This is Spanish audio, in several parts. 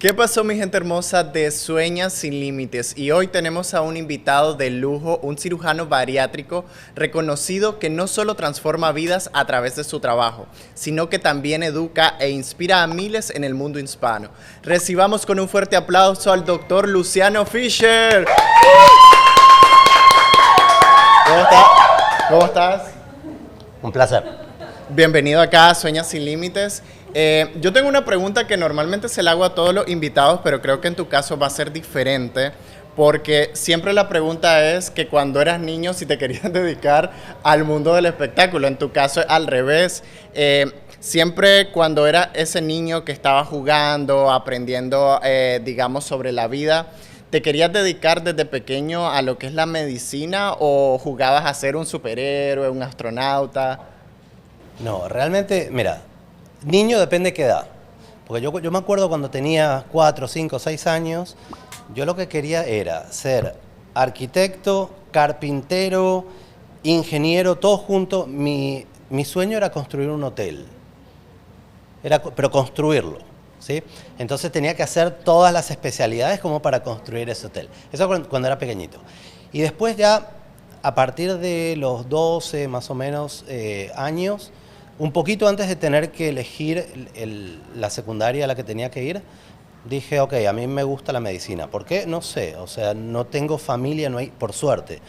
¿Qué pasó, mi gente hermosa de Sueña Sin Límites? Y hoy tenemos a un invitado de lujo, un cirujano bariátrico reconocido que no solo transforma vidas a través de su trabajo, sino que también educa e inspira a miles en el mundo hispano. Recibamos con un fuerte aplauso al doctor Luciano Fischer. ¿Cómo estás? Un placer. Bienvenido acá a Sueña Sin Límites. Yo tengo una pregunta que normalmente se la hago a todos los invitados, pero creo que en tu caso va a ser diferente, porque siempre la pregunta es que cuando eras niño si te querías dedicar al mundo del espectáculo. En tu caso es al revés. Siempre cuando era ese niño que estaba jugando, aprendiendo, digamos, sobre la vida, ¿te querías dedicar desde pequeño a lo que es la medicina o jugabas a ser un superhéroe, un astronauta? No, realmente, mira, niño depende de qué edad. Porque yo me acuerdo cuando tenía 4, 5, 6 años, yo lo que quería era ser arquitecto, carpintero, ingeniero, todo junto. Mi sueño era construir un hotel, pero construirlo, ¿sí? Entonces tenía que hacer todas las especialidades como para construir ese hotel. Eso cuando era pequeñito. Y después ya, a partir de los 12 más o menos años, un poquito antes de tener que elegir la secundaria a la que tenía que ir, dije, ok, a mí me gusta la medicina. ¿Por qué? No sé, o sea, no tengo familia, no hay, por suerte.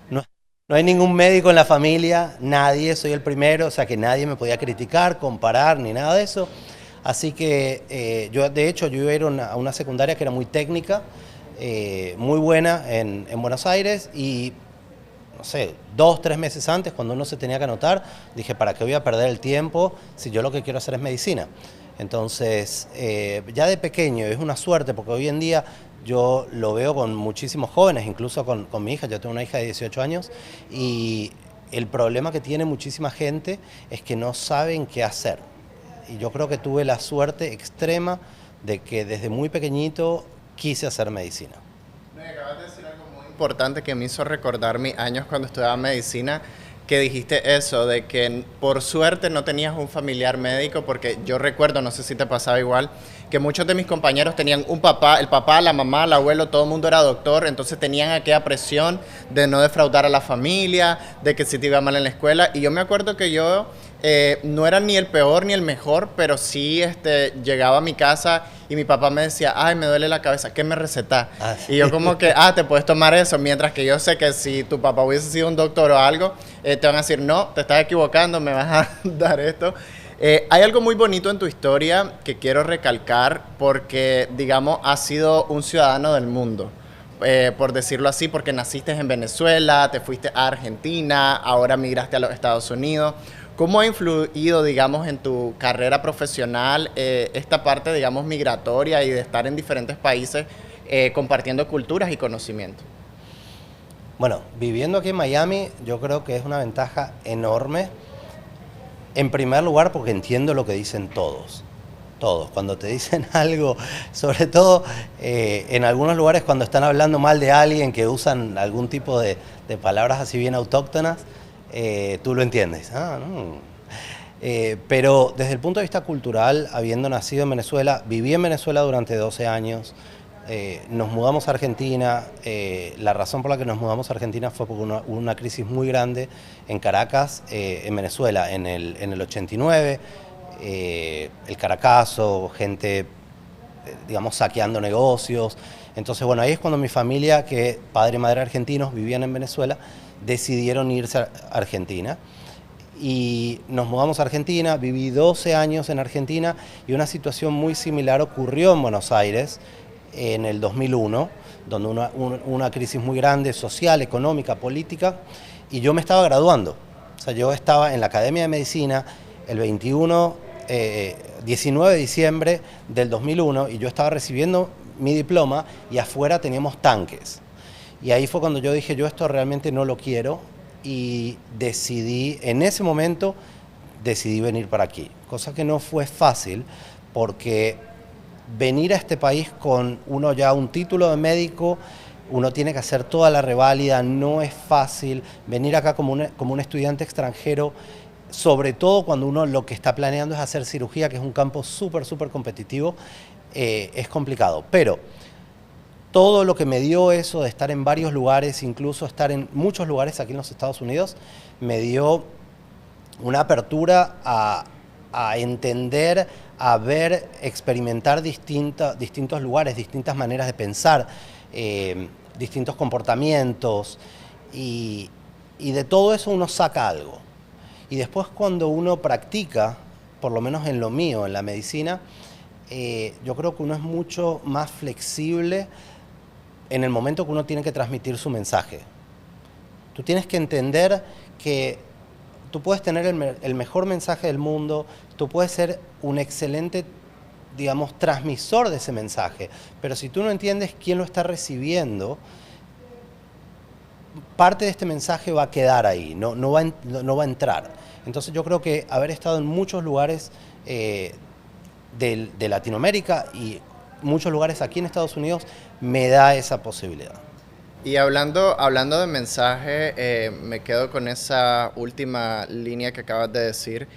No hay ningún médico en la familia, nadie, soy el primero, o sea que nadie me podía criticar, comparar, ni nada de eso. Así que de hecho, yo iba a ir a una secundaria que era muy técnica, muy buena en Buenos Aires, y no sé, 2, 3 meses antes, cuando uno se tenía que anotar, dije, ¿para qué voy a perder el tiempo si yo lo que quiero hacer es medicina? Entonces, ya de pequeño, es una suerte, porque hoy en día yo lo veo con muchísimos jóvenes, incluso con mi hija. Yo tengo una hija de 18 años, y el problema que tiene muchísima gente es que no saben qué hacer. Y yo creo que tuve la suerte extrema de que desde muy pequeñito quise hacer medicina. Me acabas de decir algo muy importante que me hizo recordar mis años cuando estudiaba medicina, que dijiste eso, de que por suerte no tenías un familiar médico, porque yo recuerdo, no sé si te pasaba igual, que muchos de mis compañeros tenían un papá, el papá, la mamá, el abuelo, todo el mundo era doctor, entonces tenían aquella presión de no defraudar a la familia, de que si te iba mal en la escuela. Y yo me acuerdo que yo no era ni el peor ni el mejor, pero sí llegaba a mi casa y mi papá me decía, ay, me duele la cabeza, ¿qué me receta? Sí. Y yo como que, te puedes tomar eso, mientras que yo sé que si tu papá hubiese sido un doctor o algo, te van a decir, no, te estás equivocando, me vas a dar esto. Hay algo muy bonito en tu historia que quiero recalcar porque, digamos, has sido un ciudadano del mundo, por decirlo así, porque naciste en Venezuela, te fuiste a Argentina, ahora migraste a los Estados Unidos. ¿Cómo ha influido, digamos, en tu carrera profesional esta parte, digamos, migratoria y de estar en diferentes países compartiendo culturas y conocimientos? Bueno, viviendo aquí en Miami, yo creo que es una ventaja enorme. En primer lugar, porque entiendo lo que dicen todos. Todos. Cuando te dicen algo, sobre todo en algunos lugares cuando están hablando mal de alguien, que usan algún tipo de palabras así bien autóctonas, tú lo entiendes. Pero desde el punto de vista cultural, habiendo nacido en Venezuela, viví en Venezuela durante 12 años, nos mudamos a Argentina. La razón por la que nos mudamos a Argentina fue porque hubo una crisis muy grande en Caracas, en Venezuela, en el 89, el Caracazo, gente, digamos, saqueando negocios. Entonces, bueno, ahí es cuando mi familia, que padre y madre argentinos, vivían en Venezuela, decidieron irse a Argentina. Y nos mudamos a Argentina, viví 12 años en Argentina, y una situación muy similar ocurrió en Buenos Aires en el 2001, donde una crisis muy grande, social, económica, política, y yo me estaba graduando. O sea, yo estaba en la Academia de Medicina el 19 de diciembre del 2001, y yo estaba recibiendo mi diploma, y afuera teníamos tanques. Y ahí fue cuando yo dije, yo esto realmente no lo quiero, y en ese momento decidí venir para aquí. Cosa que no fue fácil, porque venir a este país con un título de médico, uno tiene que hacer toda la reválida, no es fácil. Venir acá como un estudiante extranjero, sobre todo cuando uno lo que está planeando es hacer cirugía, que es un campo súper competitivo, es complicado. Pero todo lo que me dio eso de estar en varios lugares, incluso estar en muchos lugares aquí en los Estados Unidos, me dio una apertura a entender, a ver, experimentar distintos lugares, distintas maneras de pensar, distintos comportamientos, y de todo eso uno saca algo. Y después cuando uno practica, por lo menos en lo mío, en la medicina, yo creo que uno es mucho más flexible en el momento que uno tiene que transmitir su mensaje. Tú tienes que entender que tú puedes tener el mejor mensaje del mundo, tú puedes ser un excelente, digamos, transmisor de ese mensaje, pero si tú no entiendes quién lo está recibiendo, parte de este mensaje va a quedar ahí, no va a entrar. Entonces yo creo que haber estado en muchos lugares de Latinoamérica y muchos lugares aquí en Estados Unidos me da esa posibilidad. Y hablando de mensaje, me quedo con esa última línea que acabas de decir.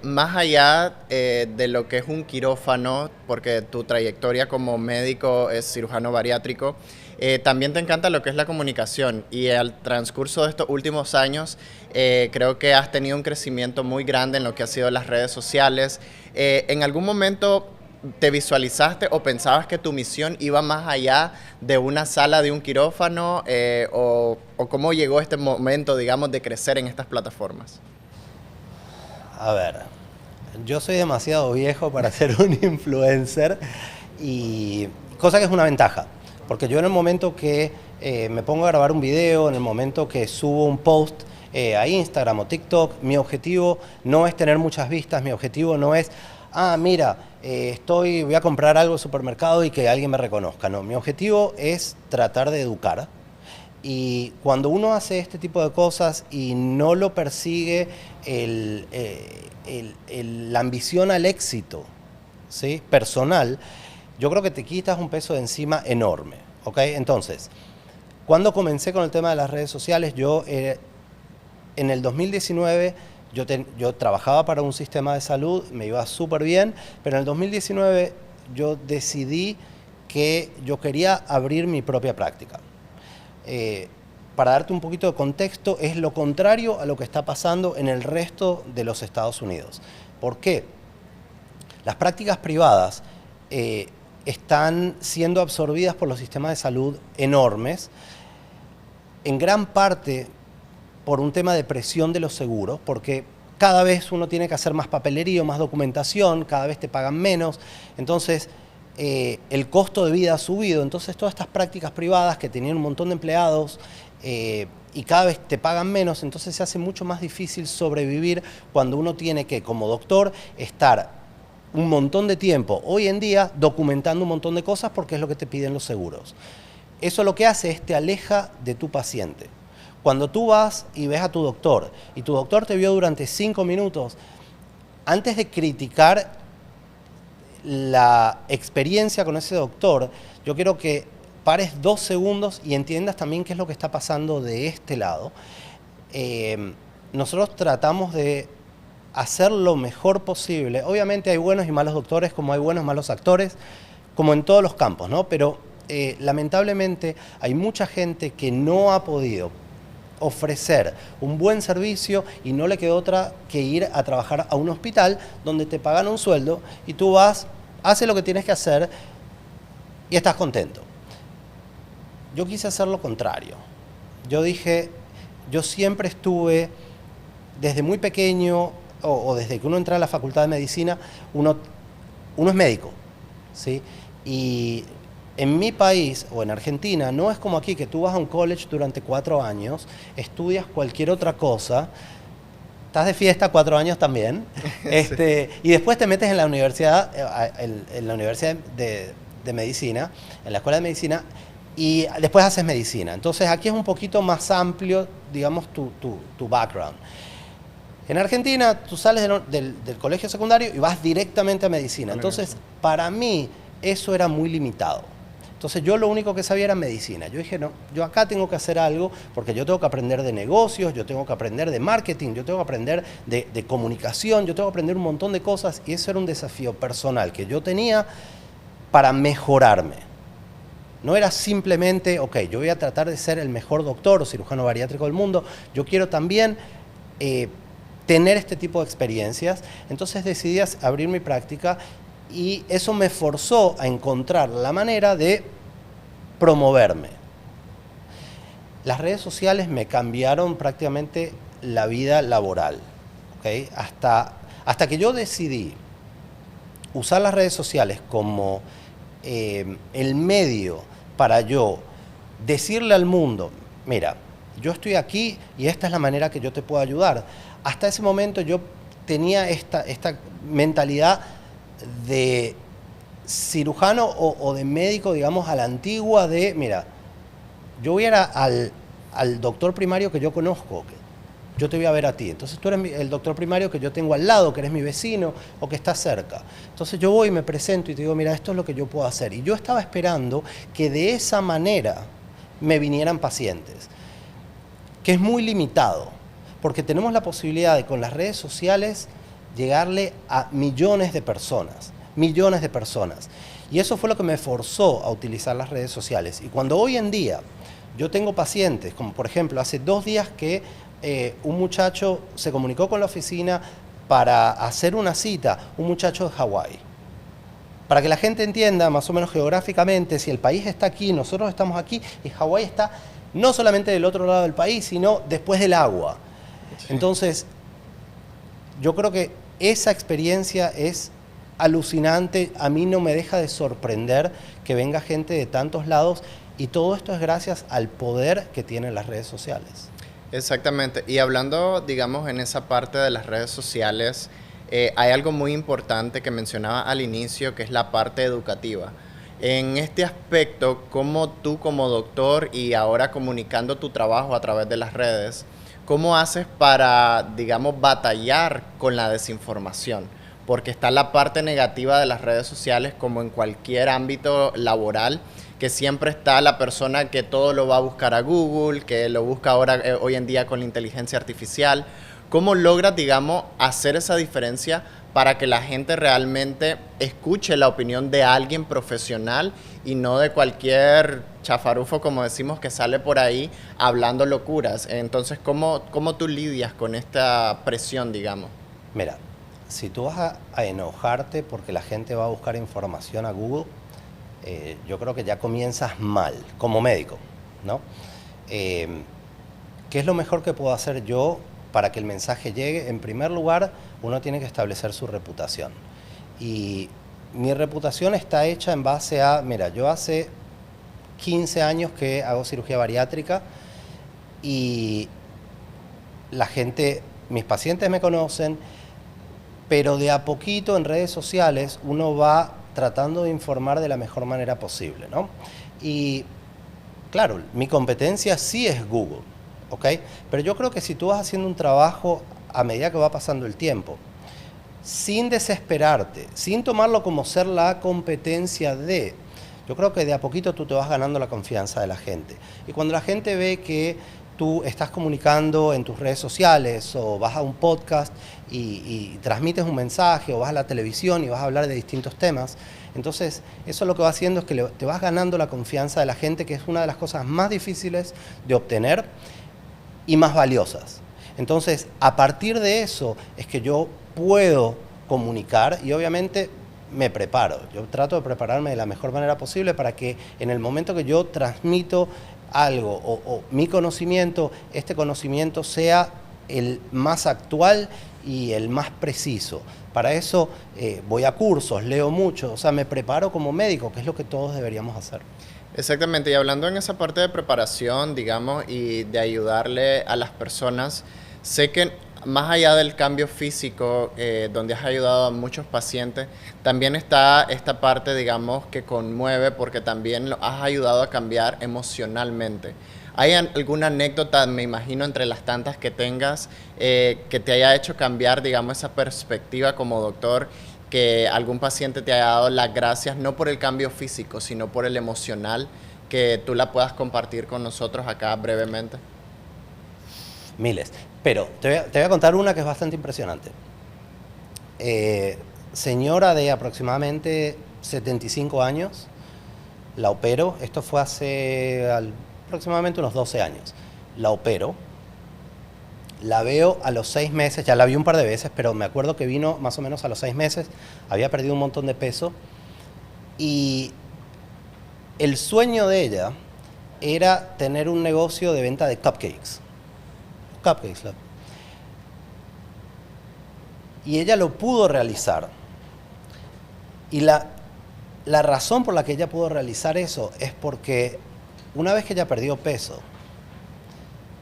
Más allá de lo que es un quirófano, porque tu trayectoria como médico es cirujano bariátrico, también te encanta lo que es la comunicación, y al transcurso de estos últimos años creo que has tenido un crecimiento muy grande en lo que ha sido las redes sociales. ¿En algún momento te visualizaste o pensabas que tu misión iba más allá de una sala de un quirófano, o cómo llegó este momento, digamos, de crecer en estas plataformas? A ver, yo soy demasiado viejo para ser un influencer, y cosa que es una ventaja, porque yo en el momento que me pongo a grabar un video, en el momento que subo un post a Instagram o TikTok, mi objetivo no es tener muchas vistas, mi objetivo no es, mira, voy a comprar algo en el supermercado y que alguien me reconozca. No, mi objetivo es tratar de educar. Y cuando uno hace este tipo de cosas y no lo persigue la ambición al éxito, ¿sí?, personal, yo creo que te quitas un peso de encima enorme, ¿ok? Entonces, cuando comencé con el tema de las redes sociales, en el 2019... Yo trabajaba para un sistema de salud, me iba súper bien, pero en el 2019 yo decidí que yo quería abrir mi propia práctica. Para darte un poquito de contexto, es lo contrario a lo que está pasando en el resto de los Estados Unidos. ¿Por qué? Las prácticas privadas están siendo absorbidas por los sistemas de salud enormes, en gran parte por un tema de presión de los seguros, porque cada vez uno tiene que hacer más papelería, más documentación, cada vez te pagan menos, entonces el costo de vida ha subido, entonces todas estas prácticas privadas que tenían un montón de empleados y cada vez te pagan menos, entonces se hace mucho más difícil sobrevivir cuando uno tiene que, como doctor, estar un montón de tiempo, hoy en día, documentando un montón de cosas porque es lo que te piden los seguros. Eso lo que hace es te aleja de tu paciente. Cuando tú vas y ves a tu doctor, y tu doctor te vio durante 5 minutos, antes de criticar la experiencia con ese doctor, yo quiero que pares 2 segundos y entiendas también qué es lo que está pasando de este lado. Nosotros tratamos de hacer lo mejor posible. Obviamente hay buenos y malos doctores, como hay buenos y malos actores, como en todos los campos, ¿no? Pero lamentablemente hay mucha gente que no ha podido ofrecer un buen servicio y no le queda otra que ir a trabajar a un hospital donde te pagan un sueldo y tú vas, haces lo que tienes que hacer y estás contento. Yo quise hacer lo contrario. Yo dije, yo siempre estuve, desde muy pequeño o desde que uno entra a la facultad de medicina, uno es médico, ¿sí? Y en mi país o en Argentina no es como aquí que tú vas a un college durante 4 años, estudias cualquier otra cosa, estás de fiesta 4 años también, sí. Y después te metes en la universidad, de medicina, en la escuela de medicina, y después haces medicina. Entonces aquí es un poquito más amplio, digamos, tu background. En Argentina tú sales del colegio secundario y vas directamente a medicina. Entonces para mí eso era muy limitado. Entonces yo lo único que sabía era medicina. Yo dije, no, yo acá tengo que hacer algo porque yo tengo que aprender de negocios, yo tengo que aprender de marketing, yo tengo que aprender de comunicación, yo tengo que aprender un montón de cosas, y eso era un desafío personal que yo tenía para mejorarme. No era simplemente, ok, yo voy a tratar de ser el mejor doctor o cirujano bariátrico del mundo, yo quiero también tener este tipo de experiencias. Entonces decidí abrir mi práctica y eso me forzó a encontrar la manera de promoverme. Las redes sociales me cambiaron prácticamente la vida laboral, ¿okay? Hasta que yo decidí usar las redes sociales como el medio para yo decirle al mundo, mira, yo estoy aquí y esta es la manera que yo te puedo ayudar. Hasta ese momento yo tenía esta mentalidad de cirujano o de médico, digamos, a la antigua de, mira, yo voy a ir al doctor primario que yo conozco, yo te voy a ver a ti. Entonces tú eres el doctor primario que yo tengo al lado, que eres mi vecino o que está cerca. Entonces yo voy y me presento y te digo, mira, esto es lo que yo puedo hacer. Y yo estaba esperando que de esa manera me vinieran pacientes, que es muy limitado, porque tenemos la posibilidad de con las redes sociales llegarle a millones de personas. Y eso fue lo que me forzó a utilizar las redes sociales. Y cuando hoy en día yo tengo pacientes, como por ejemplo hace 2 días que un muchacho se comunicó con la oficina para hacer una cita, un muchacho de Hawái. Para que la gente entienda más o menos geográficamente, si el país está aquí, nosotros estamos aquí, y Hawái está no solamente del otro lado del país, sino después del agua. Sí. Entonces, yo creo que esa experiencia es alucinante, a mí no me deja de sorprender que venga gente de tantos lados, y todo esto es gracias al poder que tienen las redes sociales. Exactamente. Y hablando, digamos, en esa parte de las redes sociales, hay algo muy importante que mencionaba al inicio, que es la parte educativa. En este aspecto, ¿cómo tú como doctor y ahora comunicando tu trabajo a través de las redes, cómo haces para, digamos, batallar con la desinformación? Porque está la parte negativa de las redes sociales, como en cualquier ámbito laboral, que siempre está la persona que todo lo va a buscar a Google, que lo busca ahora hoy en día con la inteligencia artificial. ¿Cómo logras, digamos, hacer esa diferencia para que la gente realmente escuche la opinión de alguien profesional y no de cualquier chafarufo, como decimos, que sale por ahí hablando locuras? Entonces, ¿cómo tú lidias con esta presión, digamos? Mira, si tú vas a enojarte porque la gente va a buscar información a Google, yo creo que ya comienzas mal, como médico, ¿no? ¿Qué es lo mejor que puedo hacer yo para que el mensaje llegue? En primer lugar, uno tiene que establecer su reputación. Y mi reputación está hecha en base a, mira, yo hace 15 años que hago cirugía bariátrica y la gente, mis pacientes me conocen, pero de a poquito en redes sociales uno va tratando de informar de la mejor manera posible, ¿no? Y claro, mi competencia sí es Google, ¿ok? Pero yo creo que si tú vas haciendo un trabajo a medida que va pasando el tiempo, sin desesperarte, sin tomarlo como ser la competencia de, yo creo que de a poquito tú te vas ganando la confianza de la gente. Y cuando la gente ve que tú estás comunicando en tus redes sociales o vas a un podcast y transmites un mensaje o vas a la televisión y vas a hablar de distintos temas, entonces eso lo que va haciendo es que te vas ganando la confianza de la gente, que es una de las cosas más difíciles de obtener y más valiosas. Entonces, a partir de eso es que yo puedo comunicar y obviamente me preparo. Yo trato de prepararme de la mejor manera posible para que en el momento que yo transmito algo o mi conocimiento, este conocimiento sea el más actual y el más preciso. Para eso voy a cursos, leo mucho, o sea, me preparo como médico, que es lo que todos deberíamos hacer. Exactamente, y hablando en esa parte de preparación, digamos, y de ayudarle a las personas, sé que más allá del cambio físico, donde has ayudado a muchos pacientes, también está esta parte, digamos, que conmueve porque también lo has ayudado a cambiar emocionalmente. ¿Hay alguna anécdota, me imagino, entre las tantas que tengas, que te haya hecho cambiar, digamos, esa perspectiva como doctor, que algún paciente te haya dado las gracias, no por el cambio físico, sino por el emocional, que tú la puedas compartir con nosotros acá brevemente? Miles. Pero te voy a contar una que es bastante impresionante. Señora de aproximadamente 75 años, la opero, esto fue hace aproximadamente unos 12 años, la opero, la veo a los 6 meses, ya la vi un par de veces, pero me acuerdo que vino más o menos a los 6 meses, había perdido un montón de peso y el sueño de ella era tener un negocio de venta de cupcakes. Y ella lo pudo realizar. Y la razón por la que ella pudo realizar eso es porque una vez que ella perdió peso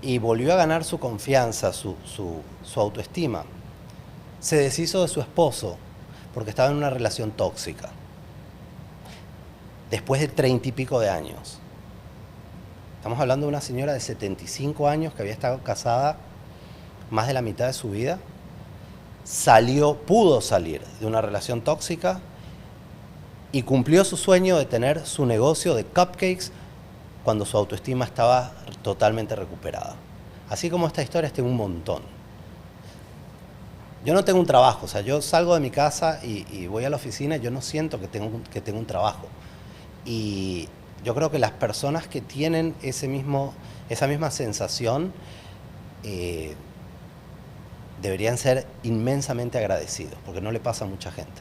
y volvió a ganar su confianza, su autoestima, se deshizo de su esposo porque estaba en una relación tóxica. Después de 30 y pico de años. Estamos hablando de una señora de 75 años que había estado casada más de la mitad de su vida. Pudo salir de una relación tóxica y cumplió su sueño de tener su negocio de cupcakes cuando su autoestima estaba totalmente recuperada. Así como esta historia, tengo un montón. Yo no tengo un trabajo, o sea, yo salgo de mi casa y voy a la oficina y yo no siento que tengo un trabajo. Y yo creo que las personas que tienen esa misma sensación deberían ser inmensamente agradecidos, porque no le pasa a mucha gente.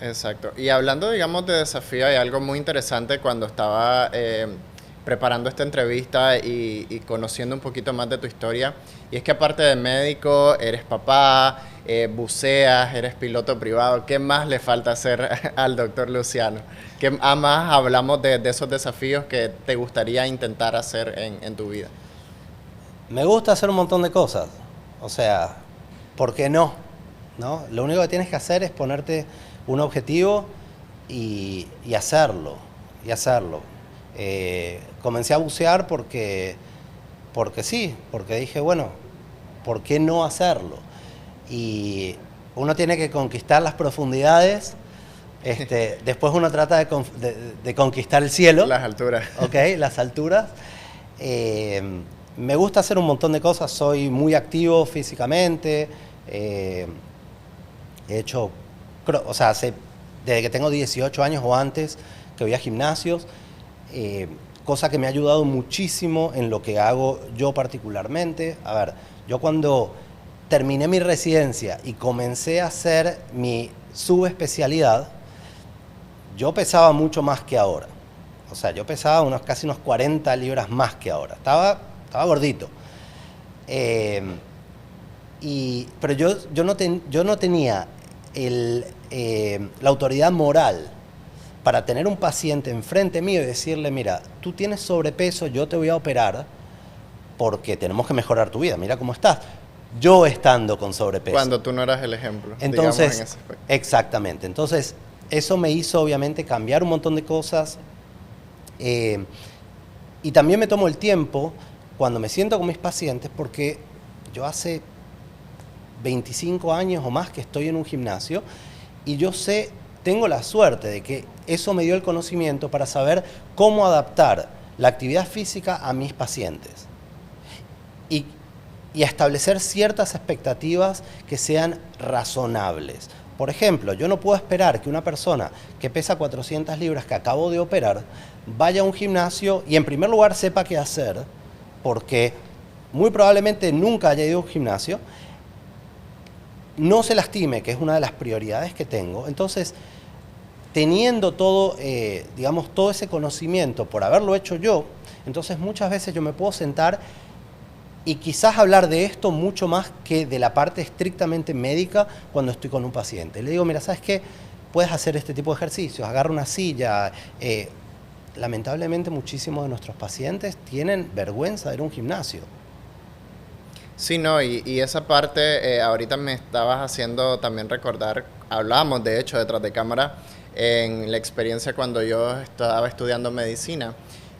Exacto. Y hablando, digamos, de desafío, hay algo muy interesante cuando estaba preparando esta entrevista y conociendo un poquito más de tu historia. Y es que aparte de médico, eres papá, buceas, eres piloto privado. ¿Qué más le falta hacer al doctor Luciano? ¿Qué más hablamos de esos desafíos que te gustaría intentar hacer en tu vida? Me gusta hacer un montón de cosas. O sea, ¿por qué no? ¿No? Lo único que tienes que hacer es ponerte un objetivo y hacerlo. Comencé a bucear porque sí, porque dije, bueno, ¿por qué no hacerlo? Y uno tiene que conquistar las profundidades, después uno trata de conquistar el cielo. Las alturas. Ok, las alturas. Me gusta hacer un montón de cosas, soy muy activo físicamente, he hecho, o sea, desde que tengo 18 años o antes que voy a gimnasios, cosa que me ha ayudado muchísimo en lo que hago yo particularmente. A ver, yo cuando terminé mi residencia y comencé a hacer mi subespecialidad, yo pesaba mucho más que ahora. O sea, yo pesaba casi unos 40 libras más que ahora. Estaba gordito. Pero yo no tenía la autoridad moral para tener un paciente enfrente mío y decirle, mira, tú tienes sobrepeso, yo te voy a operar porque tenemos que mejorar tu vida, mira cómo estás. Yo estando con sobrepeso. Cuando tú no eras el ejemplo. Entonces, digamos, en ese aspecto. Exactamente. Entonces, eso me hizo obviamente cambiar un montón de cosas. Y también me tomo el tiempo cuando me siento con mis pacientes, porque yo hace 25 años o más que estoy en un gimnasio y yo tengo la suerte de que eso me dio el conocimiento para saber cómo adaptar la actividad física a mis pacientes y establecer ciertas expectativas que sean razonables. Por ejemplo, yo no puedo esperar que una persona que pesa 400 libras que acabo de operar vaya a un gimnasio y en primer lugar sepa qué hacer, porque muy probablemente nunca haya ido a un gimnasio, no se lastime, que es una de las prioridades que tengo. Entonces, teniendo todo, todo ese conocimiento por haberlo hecho yo, entonces muchas veces yo me puedo sentar y quizás hablar de esto mucho más que de la parte estrictamente médica cuando estoy con un paciente. Le digo, mira, ¿sabes qué? Puedes hacer este tipo de ejercicios, agarra una silla. Lamentablemente muchísimos de nuestros pacientes tienen vergüenza de ir a un gimnasio. Sí, no, y esa parte ahorita me estabas haciendo también recordar, hablábamos de hecho detrás de cámara en la experiencia cuando yo estaba estudiando medicina.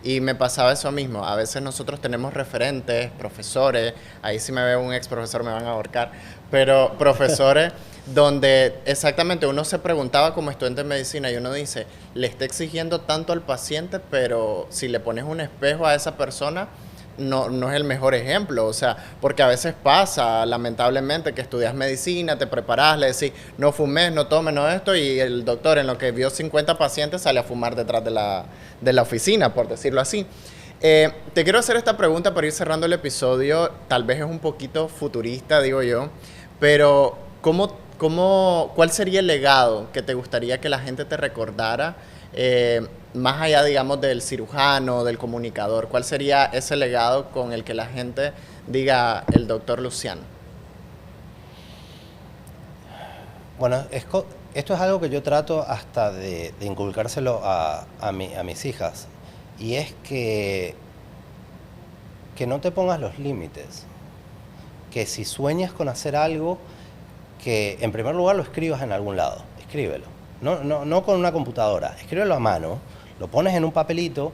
Y me pasaba eso mismo, a veces nosotros tenemos referentes, profesores, ahí si me veo un ex profesor me van a ahorcar, pero profesores donde exactamente uno se preguntaba como estudiante de medicina y uno dice, le está exigiendo tanto al paciente, pero si le pones un espejo a esa persona, no es el mejor ejemplo, o sea, porque a veces pasa, lamentablemente, que estudias medicina, te preparas, le decís, no fumes, no tomes, no esto, y el doctor en lo que vio 50 pacientes sale a fumar detrás de la oficina, por decirlo así. Te quiero hacer esta pregunta para ir cerrando el episodio, tal vez es un poquito futurista, digo yo, pero ¿cuál sería el legado que te gustaría que la gente te recordara? Más allá, digamos, del cirujano, del comunicador, ¿cuál sería ese legado con el que la gente diga el doctor Luciano? Bueno, esto es algo que yo trato hasta de inculcárselo a mis hijas. Y es que no te pongas los límites. Que si sueñas con hacer algo, que en primer lugar lo escribas en algún lado. Escríbelo. No con una computadora. Escríbelo a mano. Lo pones en un papelito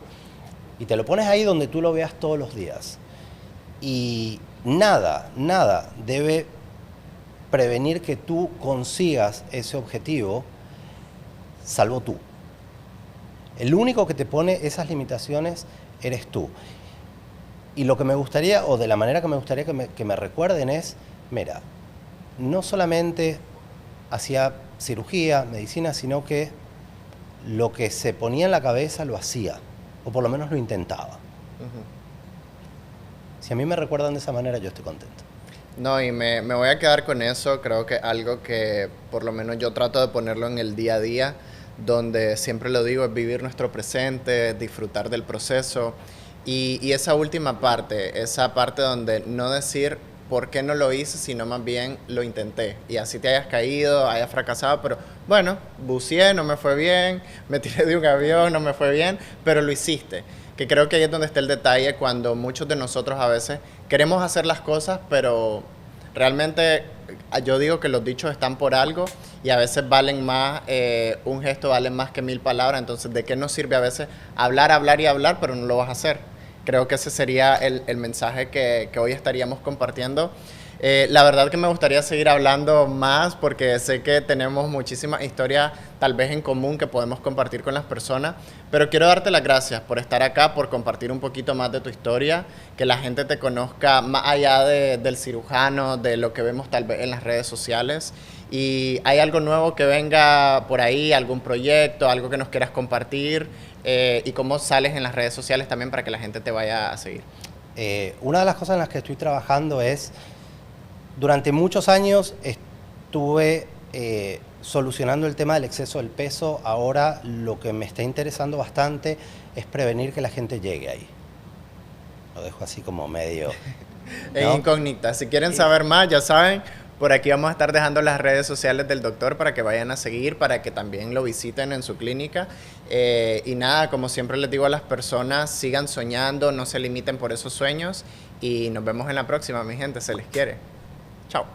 y te lo pones ahí donde tú lo veas todos los días. Y nada debe prevenir que tú consigas ese objetivo, salvo tú. El único que te pone esas limitaciones eres tú. Y lo que me gustaría, o de la manera que me gustaría que me recuerden es, mira, no solamente hacía cirugía, medicina, sino que lo que se ponía en la cabeza lo hacía, o por lo menos lo intentaba. Uh-huh. Si a mí me recuerdan de esa manera, yo estoy contento. No, y me voy a quedar con eso. Creo que algo que por lo menos yo trato de ponerlo en el día a día, donde siempre lo digo, es vivir nuestro presente, disfrutar del proceso. Y esa última parte, esa parte donde no decir por qué no lo hice, sino más bien lo intenté. Y así te hayas caído, hayas fracasado, pero bueno, buceé, no me fue bien, me tiré de un avión, no me fue bien, pero lo hiciste. Que creo que ahí es donde está el detalle, cuando muchos de nosotros a veces queremos hacer las cosas, pero realmente yo digo que los dichos están por algo y a veces valen más, un gesto vale más que 1000 palabras. Entonces, ¿de qué nos sirve a veces hablar, pero no lo vas a hacer? Creo que ese sería el mensaje que hoy estaríamos compartiendo. La verdad que me gustaría seguir hablando más porque sé que tenemos muchísimas historias tal vez en común que podemos compartir con las personas, pero quiero darte las gracias por estar acá, por compartir un poquito más de tu historia, que la gente te conozca más allá del cirujano, de lo que vemos tal vez en las redes sociales. ¿Y hay algo nuevo que venga por ahí, algún proyecto, algo que nos quieras compartir? Y cómo sales en las redes sociales también para que la gente te vaya a seguir. Una de las cosas en las que estoy trabajando es, durante muchos años estuve solucionando el tema del exceso del peso. Ahora lo que me está interesando bastante es prevenir que la gente llegue ahí. Lo dejo así como medio... ¿no? En incógnita. Si quieren saber más, ya saben, por aquí vamos a estar dejando las redes sociales del doctor para que vayan a seguir, para que también lo visiten en su clínica. Y nada, como siempre les digo a las personas, sigan soñando, no se limiten por esos sueños y nos vemos en la próxima, mi gente, se les quiere. Chao.